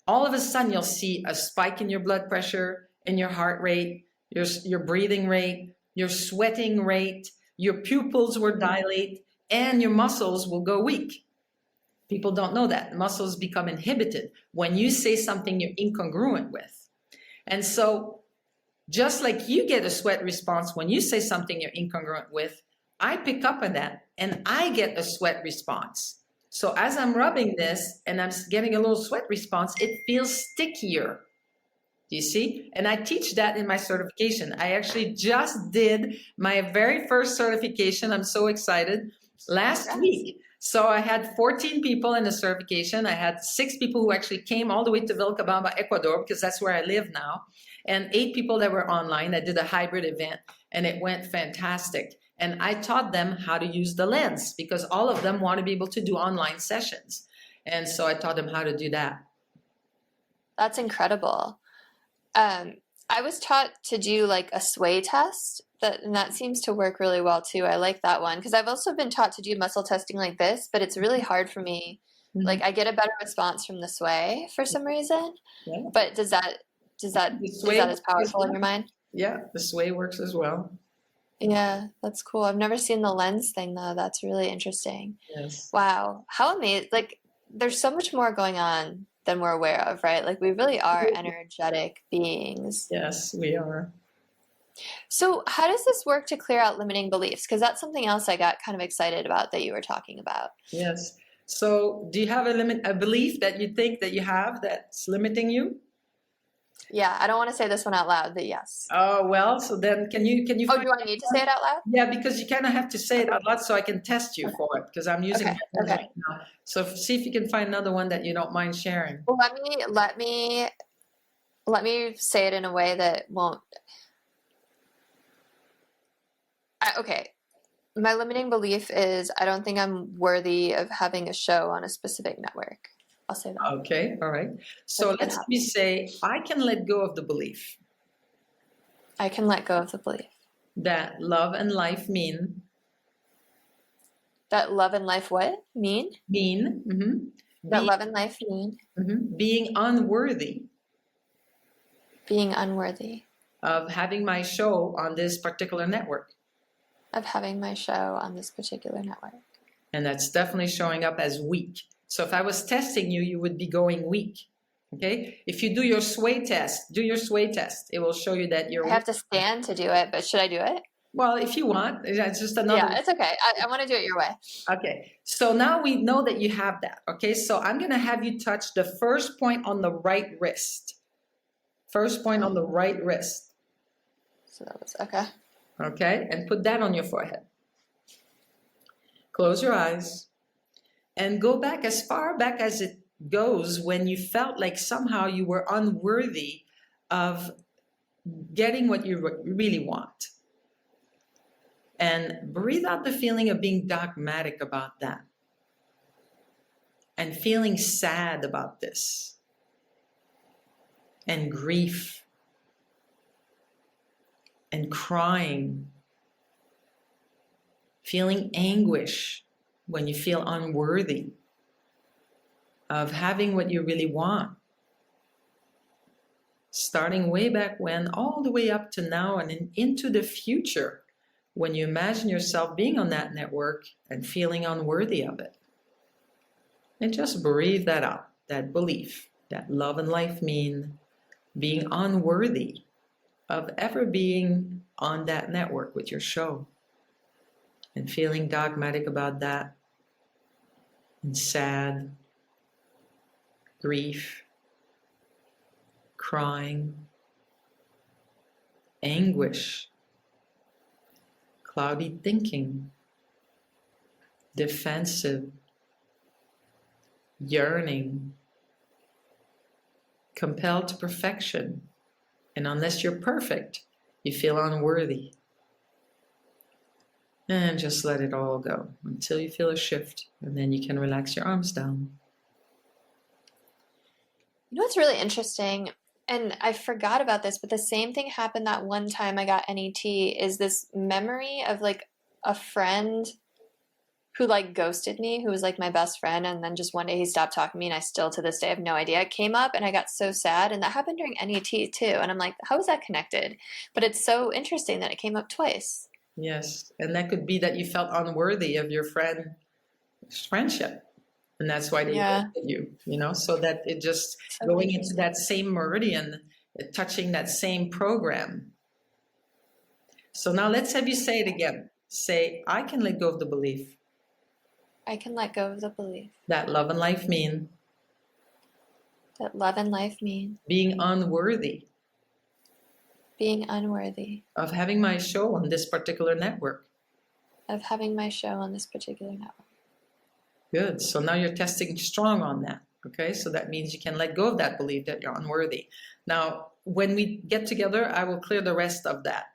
all of a sudden you'll see a spike in your blood pressure, in your heart rate, your breathing rate, your sweating rate, your pupils will dilate, and your muscles will go weak. People don't know that. Muscles become inhibited when you say something you're incongruent with. And so just like you get a sweat response when you say something you're incongruent with, I pick up on that and I get a sweat response. So as I'm rubbing this and I'm getting a little sweat response, it feels stickier. Do you see? And I teach that in my certification. I actually just did my very first certification. I'm so excited. Last week. So I had 14 people in the certification. I had 6 people who actually came all the way to Vilcabamba, Ecuador, because that's where I live now. And 8 people that were online. I did a hybrid event and it went fantastic. And I taught them how to use the lens because all of them want to be able to do online sessions. And so I taught them how to do that.
That's incredible. I was taught to do like a sway test, and that seems to work really well too. I like that one because I've also been taught to do muscle testing like this, but it's really hard for me. Like I get a better response from the sway for some reason. Yeah. But is that as powerful in your mind?
Yeah, the sway works as well.
Yeah, that's cool. I've never seen the lens thing though. That's really interesting.
Yes.
Wow. How amazing. Like there's so much more going on than we're aware of, right? Like we really are energetic beings.
Yes, we are.
So how does this work to clear out limiting beliefs? Because that's something else I got kind of excited about that you were talking about.
Yes. So do you have a belief that you think that you have that's limiting you?
Yeah, I don't want to say this one out loud, but yes.
Oh, well, so then can you
Oh, do I need to say it out loud?
Yeah, because you kind of have to say it out loud so I can test you for it because I'm using it right now. So see if you can find another one that you don't mind sharing.
Well, let me say it in a way that won't. Okay. My limiting belief is I don't think I'm worthy of having a show on a specific network. I'll say that.
Okay, all right. So let's me say, I can let go of the belief.
I can let go of the belief.
That love and life mean.
That love and life what? Mean?
Mean. Mm-hmm.
That love and life mean.
Mm-hmm. Being unworthy.
Being unworthy.
Of having my show on this particular network.
Of having my show on this particular network.
And that's definitely showing up as weak. So if I was testing you, you would be going weak. Okay? If you do your sway test, It will show you that you're weak.
I have to stand to do it, but should I do it?
Well, if you want, it's just another.
Yeah, it's okay. I want to do it your way.
Okay. So now we know that you have that. Okay. So I'm going to have you touch the first point on the right wrist. First point on the right wrist.
So that was okay.
Okay. And put that on your forehead. Close your eyes and go back as far back as it goes when you felt like somehow you were unworthy of getting what you really want. And breathe out the feeling of being dogmatic about that. and feeling sad about this, and grief, and crying, feeling anguish when you feel unworthy of having what you really want, starting way back when, all the way up to now and into the future, when you imagine yourself being on that network and feeling unworthy of it. And just breathe that out, that belief, that love and life mean being unworthy of ever being on that network with your show, and feeling dogmatic about that, and sad, grief, crying, anguish, cloudy thinking, defensive, yearning, compelled to perfection, and unless you're perfect, you feel unworthy. And just let it all go until you feel a shift, and then you can relax your arms down.
You know what's really interesting, and I forgot about this, but the same thing happened that one time I got NET, is this memory of like a friend who like ghosted me, who was like my best friend, and then just one day he stopped talking to me, and I still to this day have no idea. It came up and I got so sad, and that happened during NET too, and I'm like, how is that connected? But it's so interesting that it came up twice.
Yes, and that could be that you felt unworthy of your friend's friendship, and that's why they ghosted you, you know, so that it just
So
going into that same meridian, touching that same program. So now let's have you say it again. Say, I can let go of the belief
I can let go of the belief
that love and life mean
that love and life mean
being unworthy
being unworthy
of having my show on this particular network.
of having my show on this particular network.
Good. So now you're testing strong on that. Okay. So that means you can let go of that belief that you're unworthy. Now, when we get together, I will clear the rest of that,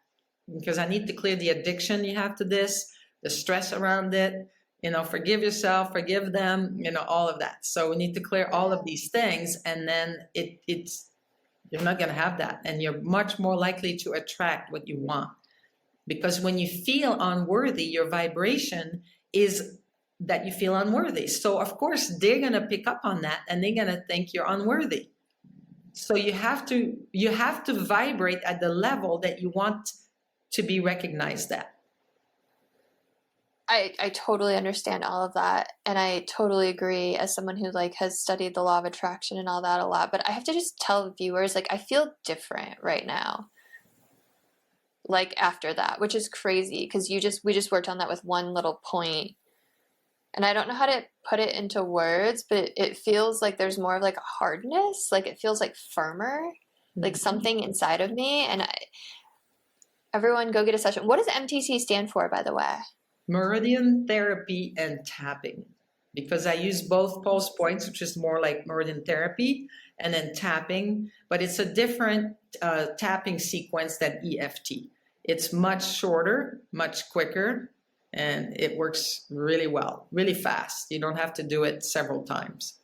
because I need to clear the addiction you have to this, the stress around it, you know, forgive yourself, forgive them, you know, all of that. So we need to clear all of these things, and then it's you're not going to have that, and you're much more likely to attract what you want. Because when you feel unworthy, your vibration is that you feel unworthy. So of course they're going to pick up on that, and they're going to think you're unworthy. So you have to vibrate at the level that you want to be recognized at.
I totally understand all of that, and I totally agree as someone who like has studied the law of attraction and all that a lot. But I have to just tell viewers, like, I feel different right now, like after that, which is crazy, because we just worked on that with one little point, and I don't know how to put it into words, but it feels like there's more of like a hardness, like it feels like firmer, like something inside of me. And everyone go get a session. What does MTT stand for, by the way?
Meridian therapy and tapping, because I use both pulse points, which is more like meridian therapy, and then tapping, but it's a different tapping sequence than EFT. It's much shorter, much quicker, and it works really well, really fast. You don't have to do it several times.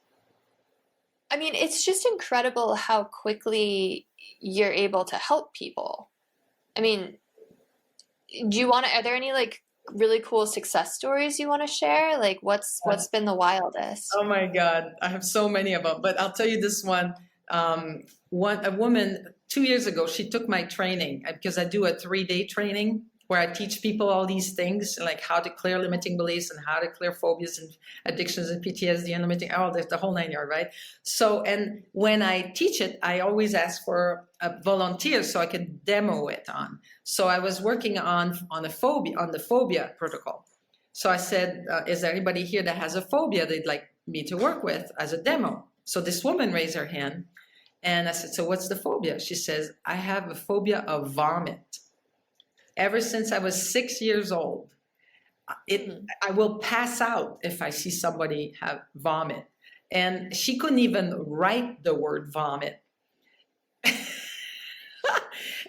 I mean, it's just incredible how quickly you're able to help people. I mean, are there any like really cool success stories you want to share? Like what's been the wildest?
Oh my God, I have so many of them, but I'll tell you this one. A woman 2 years ago, she took my training, because I do a 3-day training where I teach people all these things, like how to clear limiting beliefs and how to clear phobias and addictions and PTSD and limiting, the whole 9 yards, right? So, and when I teach it, I always ask for a volunteer so I can demo it on. So I was working on the phobia protocol. So I said, is there anybody here that has a phobia they'd like me to work with as a demo? So this woman raised her hand, and I said, so what's the phobia? She says, I have a phobia of vomit. Ever since I was 6 years old, I will pass out if I see somebody have vomit. And she couldn't even write the word vomit.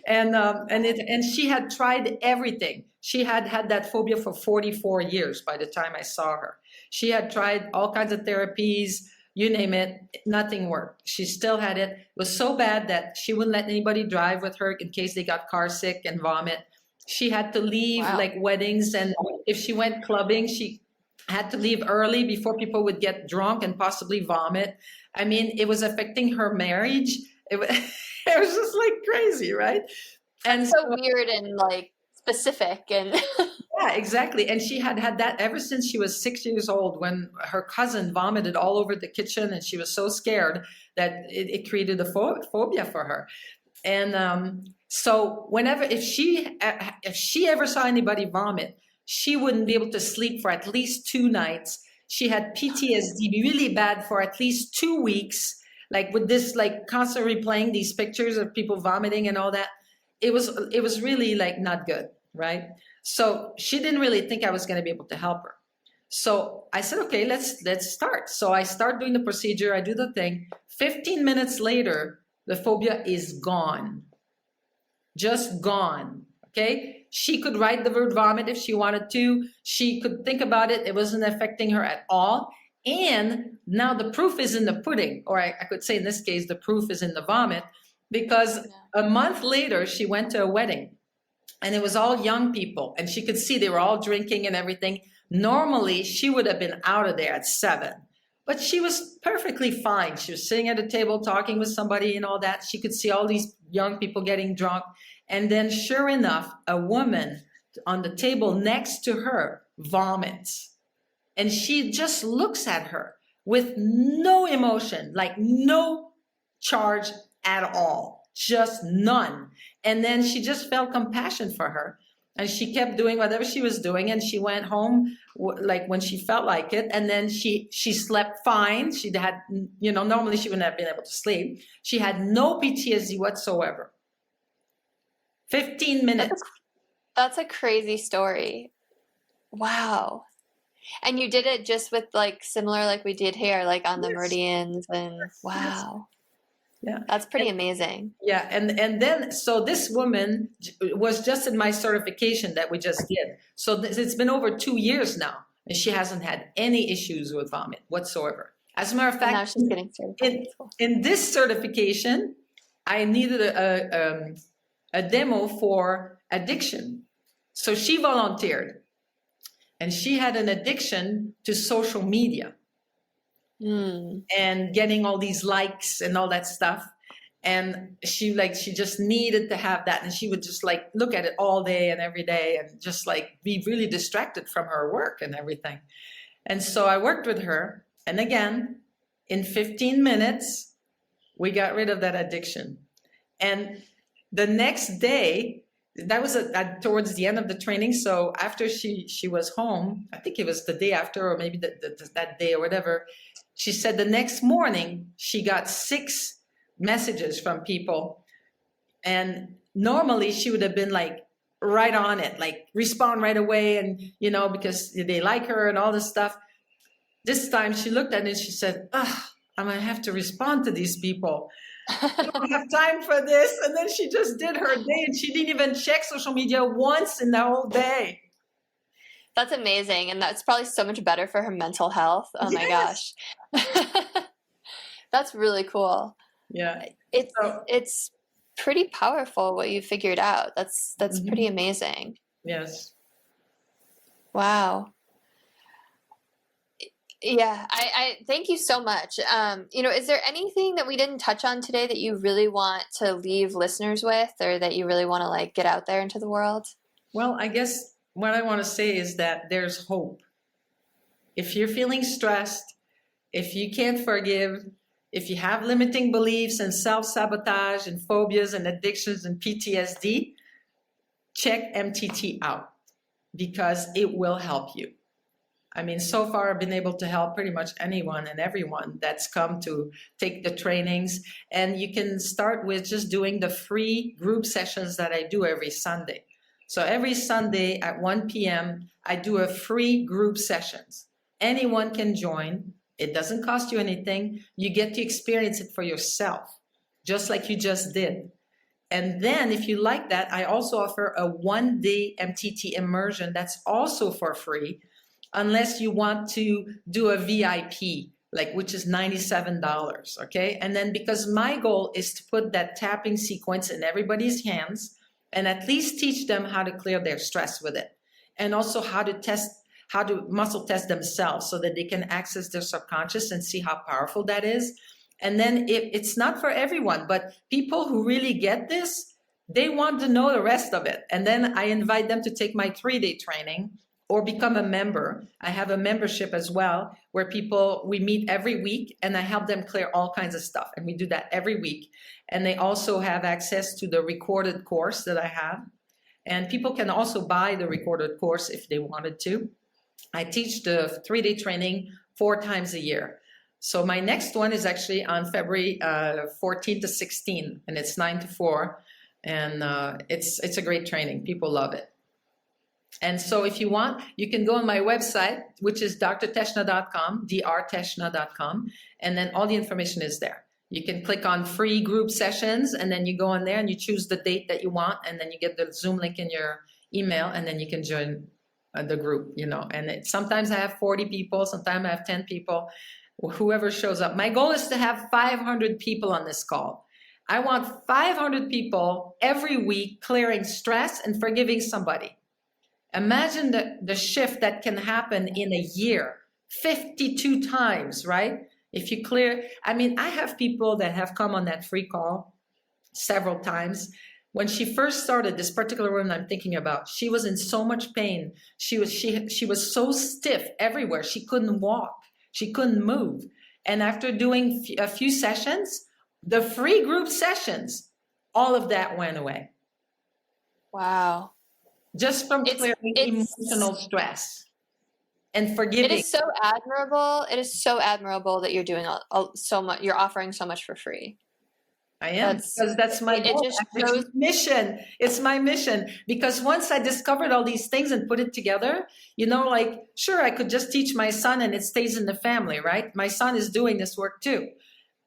And she had tried everything. She had that phobia for 44 years by the time I saw her. She had tried all kinds of therapies, you name it, nothing worked. She still had it. It was so bad that she wouldn't let anybody drive with her in case they got car sick and vomit. She had to leave like weddings, and if she went clubbing, she had to leave early before people would get drunk and possibly vomit. I mean, it was affecting her marriage. It was, it was just like crazy, right? And
so weird and like specific and
yeah, exactly. And she had had that ever since she was 6 years old, when her cousin vomited all over the kitchen, and she was so scared that it created a phobia for her. And so whenever, if she ever saw anybody vomit, she wouldn't be able to sleep for at least 2 nights. She had PTSD really bad for at least 2 weeks, like with this, like constantly replaying these pictures of people vomiting and all that. It was really like not good, right? So she didn't really think I was going to be able to help her. So I said, okay, let's start. So I start doing the procedure. I do the thing. 15 minutes later, the phobia is gone. Just gone. Okay? She could write the word vomit if she wanted to. She could think about it. It wasn't affecting her at all. And now the proof is in the pudding, or I could say in this case, the proof is in the vomit, because a month later, she went to a wedding, and it was all young people, and she could see they were all drinking and everything. Normally, she would have been out of there at 7, but she was perfectly fine. She was sitting at a table talking with somebody and all that. She could see all these young people getting drunk. And then sure enough, a woman on the table next to her vomits. And she just looks at her with no emotion, like no charge at all, just none. And then she just felt compassion for her. And she kept doing whatever she was doing, and she went home like when she felt like it. And then she slept fine. She had, normally she wouldn't have been able to sleep. She had no PTSD whatsoever. 15 minutes.
That's a crazy story. Wow. And you did it just with like similar like we did here, like on the meridians, and wow.
Yeah,
that's pretty amazing.
Yeah, and then so this woman was just in my certification that we just did. So it's been over 2 years now, and she hasn't had any issues with vomit whatsoever. As a matter of fact,
now she's getting certified.
In this certification, I needed a demo for addiction. So she volunteered, and she had an addiction to social media. And getting all these likes and all that stuff, and she just needed to have that, and she would just like look at it all day and every day, and just like be really distracted from her work and everything. And so I worked with her, and again, in 15 minutes, we got rid of that addiction. And the next day, that was towards the end of the training. So after she was home, I think it was the day after, or maybe that day or whatever. She said the next morning she got 6 messages from people, and normally she would have been like right on it, like respond right away, and because they like her and all this stuff. This time she looked at it and she said, "Ugh, I'm gonna have to respond to these people. I don't have time for this." And then she just did her day, and she didn't even check social media once in the whole day.
That's amazing. And that's probably so much better for her mental health. Oh my gosh. That's really cool.
Yeah.
It's pretty powerful what you figured out. That's pretty amazing.
Yes.
Wow. Yeah, I thank you so much. Is there anything that we didn't touch on today that you really want to leave listeners with, or that you really want to like get out there into the world?
Well, I guess what I want to say is that there's hope. If you're feeling stressed, if you can't forgive, if you have limiting beliefs and self-sabotage and phobias and addictions and PTSD, check MTT out, because it will help you. I mean, so far I've been able to help pretty much anyone and everyone that's come to take the trainings. And you can start with just doing the free group sessions that I do every Sunday. So every Sunday at 1 p.m., I do a free group sessions. Anyone can join. It doesn't cost you anything. You get to experience it for yourself, just like you just did. And then if you like that, I also offer a 1-day MTT immersion that's also for free. unless you want to do a VIP, like, which is $97, okay? And then because my goal is to put that tapping sequence in everybody's hands and at least teach them how to clear their stress with it, and also how to muscle test themselves so that they can access their subconscious and see how powerful that is. And then it's not for everyone, but people who really get this, they want to know the rest of it. And then I invite them to take my 3-day training or become a member. I have a membership as well where we meet every week and I help them clear all kinds of stuff. And we do that every week. And they also have access to the recorded course that I have. And people can also buy the recorded course if they wanted to. I teach the 3-day training 4 times a year. So my next one is actually on February 14 to 16, and it's 9 to 4. And it's a great training. People love it. And so if you want, you can go on my website, which is drteshna.com, drteshna.com, and then all the information is there. You can click on free group sessions, and then you go on there and you choose the date that you want, and then you get the Zoom link in your email, and then you can join the group, you know. And sometimes I have 40 people, sometimes I have 10 people, whoever shows up. My goal is to have 500 people on this call. I want 500 people every week clearing stress and forgiving somebody. Imagine the shift that can happen in a year, 52 times, right? If you clear, I mean, I have people that have come on that free call several times. When she first started, this particular woman I'm thinking about, she was in so much pain. She was so stiff everywhere. She couldn't walk. She couldn't move. And after doing a few sessions, the free group sessions, all of that went away.
Wow.
Just from clearing emotional stress and forgiving.
It is so admirable. It is so admirable that you're doing so much. You're offering so much for free.
I am, because that's my goal. It's my mission. It's my mission. Because once I discovered all these things and put it together, you know, like, sure, I could just teach my son and it stays in the family, right? My son is doing this work too.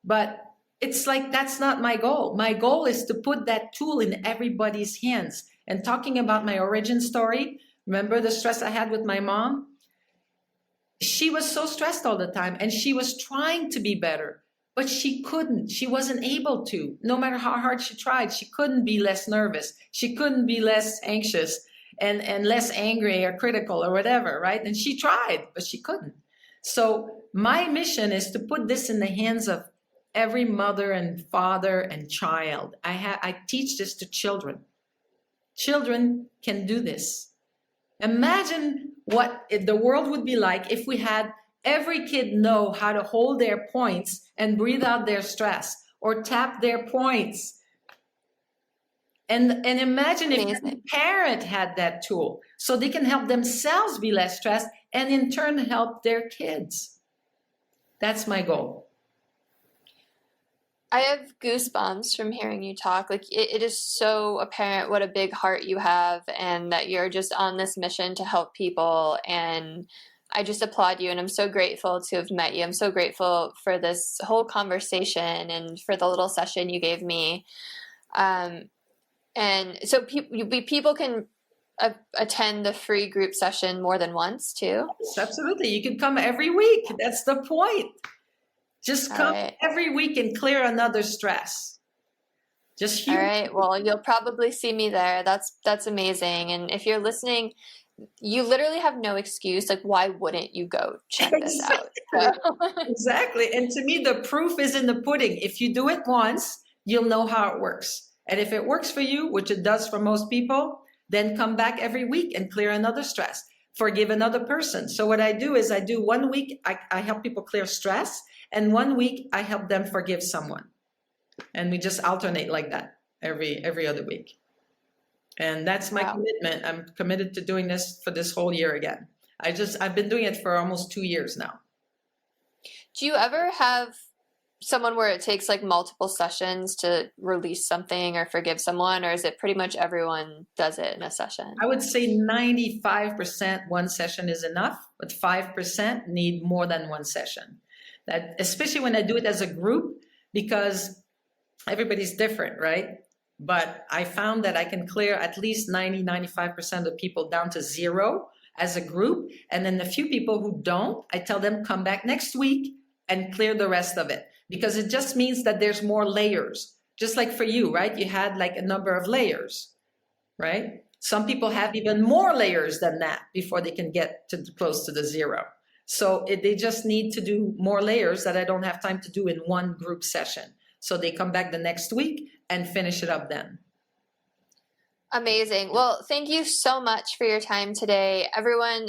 But it's like, that's not my goal. My goal is to put that tool in everybody's hands. And talking about my origin story, remember the stress I had with my mom? She was so stressed all the time and she was trying to be better, but she couldn't. She wasn't able to. No matter how hard she tried, she couldn't be less nervous. She couldn't be less anxious and less angry or critical or whatever, right? And she tried, but she couldn't. So my mission is to put this in the hands of every mother and father and child. I teach this to children. Children can do this. Imagine what the world would be like if we had every kid know how to hold their points and breathe out their stress or tap their points. And imagine if every parent had that tool so they can help themselves be less stressed and in turn help their kids. That's my goal.
I have goosebumps from hearing you talk. Like it is so apparent what a big heart you have and that you're just on this mission to help people. And I just applaud you and I'm so grateful to have met you. I'm so grateful for this whole conversation and for the little session you gave me. And so people can attend the free group session more than once too?
Yes, absolutely. You can come every week. That's the point. Just come every week and clear another stress. Just
all right. Well, you'll probably see me there. That's amazing. And if you're listening, you literally have no excuse. Like, why wouldn't you go check this out? So.
Exactly. And to me, the proof is in the pudding. If you do it once, you'll know how it works. And if it works for you, which it does for most people, then come back every week and clear another stress. Forgive another person. So what I do is 1 week, I help people clear stress. And 1 week, I help them forgive someone. And we just alternate like that every other week. And that's my commitment. I'm committed to doing this for this whole year again. I've been doing it for almost 2 years now.
Do you ever have someone where it takes like multiple sessions to release something or forgive someone, or is it pretty much everyone does it in a session?
I would say 95% one session is enough, but 5% need more than one session. That, especially when I do it as a group, because everybody's different, right? But I found that I can clear at least 95% of people down to 0 as a group. And then the few people who don't, I tell them come back next week and clear the rest of it, because it just means that there's more layers. Just like for you, right? You had like a number of layers, right? Some people have even more layers than that before they can get to close to the zero. So they just need to do more layers that I don't have time to do in one group session. So they come back the next week and finish it up then.
Amazing. Well, thank you so much for your time today. Everyone,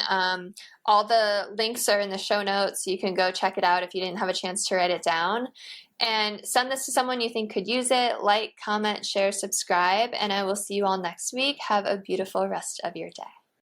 all the links are in the show notes. You can go check it out if you didn't have a chance to write it down. And send this to someone you think could use it. Like, comment, share, subscribe, and I will see you all next week. Have a beautiful rest of your day.